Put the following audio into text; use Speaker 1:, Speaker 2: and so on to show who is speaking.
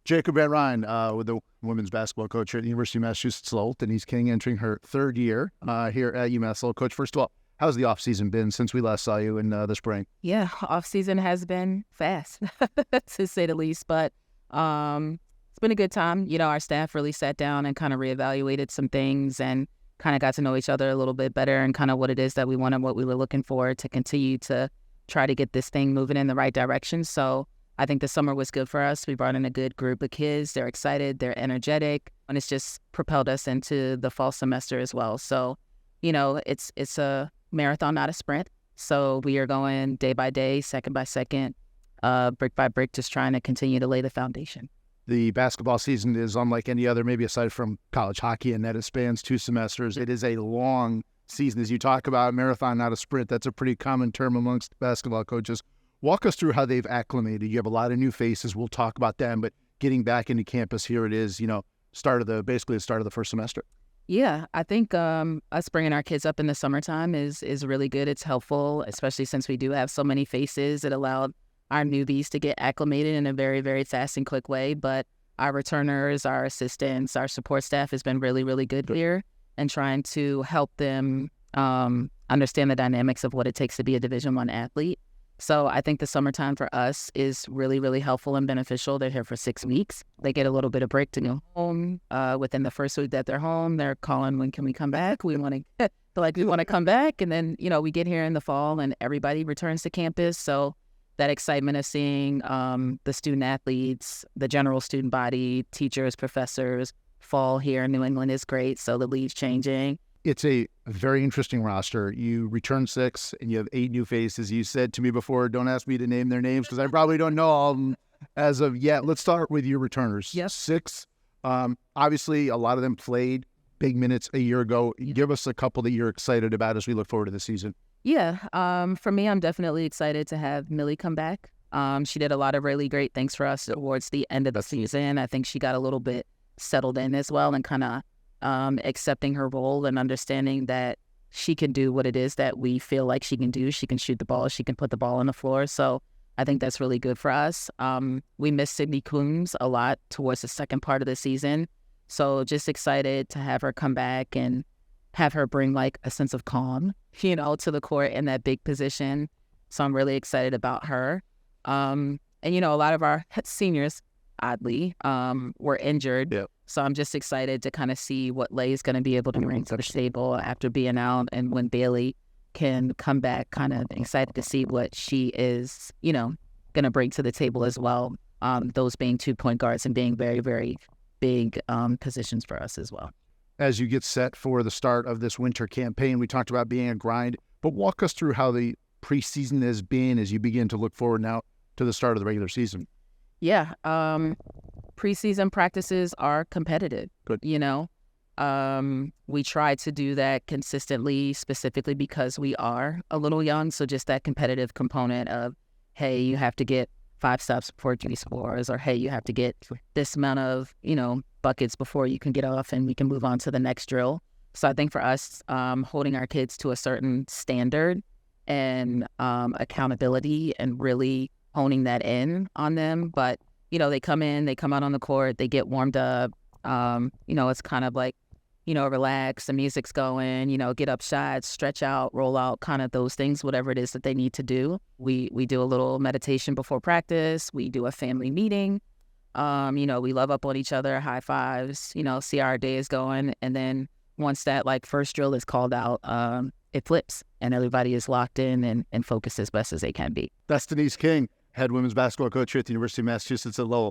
Speaker 1: Jacob Van Ryn with the women's basketball coach here at the University of Massachusetts Lowell. Denise King entering her third year here at UMass Lowell. Coach, first of all, how's the off-season been since we last saw you in the spring?
Speaker 2: Yeah, off-season has been fast, to say the least, but it's been a good time. You know, our staff really sat down and kind of reevaluated some things and kind of got to know each other a little bit better and kind of what it is that we want and what we were looking for to continue to try to get this thing moving in the right direction. So I think the summer was good for us. We brought in a good group of kids. They're excited, they're energetic, and it's just propelled us into the fall semester as well. So, you know, it's a marathon, not a sprint. So we are going day by day, second by second, brick by brick, just trying to continue to lay the foundation.
Speaker 1: The basketball season is unlike any other, maybe aside from college hockey, in that it spans 2 semesters. It is a long season. As you talk about marathon, not a sprint, that's a pretty common term amongst basketball coaches. Walk us through how they've acclimated. You have a lot of new faces. We'll talk about them, but getting back into campus, here it is, you know, basically the start of the first semester.
Speaker 2: Yeah, I think us bringing our kids up in the summertime is really good. It's helpful, especially since we do have so many faces. It allowed our newbies to get acclimated in a very, very fast and quick way. But our returners, our assistants, our support staff has been really, really good here and trying to help them understand the dynamics of what it takes to be a Division I athlete. So I think the summertime for us is really, really helpful and beneficial. They're here for 6 weeks. They get a little bit of break to go home. Within the first week that they're home, they're calling, when can we come back? We want to come back. And then, you know, we get here in the fall and everybody returns to campus. So that excitement of seeing the student athletes, the general student body, teachers, professors, fall here in New England is great. So the league's changing.
Speaker 1: It's a very interesting roster. You return 6 and you have 8 new faces. You said to me before, don't ask me to name their names because I probably don't know all of them as of yet. Let's start with your returners.
Speaker 2: Yes.
Speaker 1: 6. Obviously, a lot of them played big minutes a year ago. Give us a couple that you're excited about as we look forward to the season.
Speaker 2: Yeah. For me, I'm definitely excited to have Millie come back. She did a lot of really great things for us towards the end of the season. I think she got a little bit settled in as well and kind of accepting her role and understanding that she can do what it is that we feel like she can do. She can shoot the ball. She can put the ball on the floor. So I think that's really good for us. We missed Sydney Coombs a lot towards the second part of the season. So just excited to have her come back and have her bring like a sense of calm, you know, to the court in that big position. So I'm really excited about her. And, you know, a lot of our seniors, oddly, were injured.
Speaker 1: Yep.
Speaker 2: So I'm just excited to kind of see what Lay's going to be able to bring to the table after being out, and when Bailey can come back, kind of excited to see what she is, you know, going to bring to the table as well. Those being 2 point guards and being very, very big positions for us as well.
Speaker 1: As you get set for the start of this winter campaign, we talked about being a grind, but walk us through how the preseason has been as you begin to look forward now to the start of the regular season.
Speaker 2: Yeah. Preseason practices are competitive.
Speaker 1: Good.
Speaker 2: You know, we try to do that consistently, specifically because we are a little young. So just that competitive component of, hey, you have to get 5 stops before you scores, or hey, you have to get this amount of, you know, buckets before you can get off and we can move on to the next drill. So I think for us, holding our kids to a certain standard and accountability and really honing that in on them. But you know, they come out on the court, they get warmed up. You know, it's kind of like, you know, relax, the music's going, you know, get up shots, stretch out, roll out, kind of those things, whatever it is that they need to do. We do a little meditation before practice. We do a family meeting. You know, we love up on each other, high fives, you know, see how our day is going. And then once that like first drill is called out, it flips and everybody is locked in and focused as best as they can be.
Speaker 1: That's Denise King, head women's basketball coach here at the University of Massachusetts at Lowell.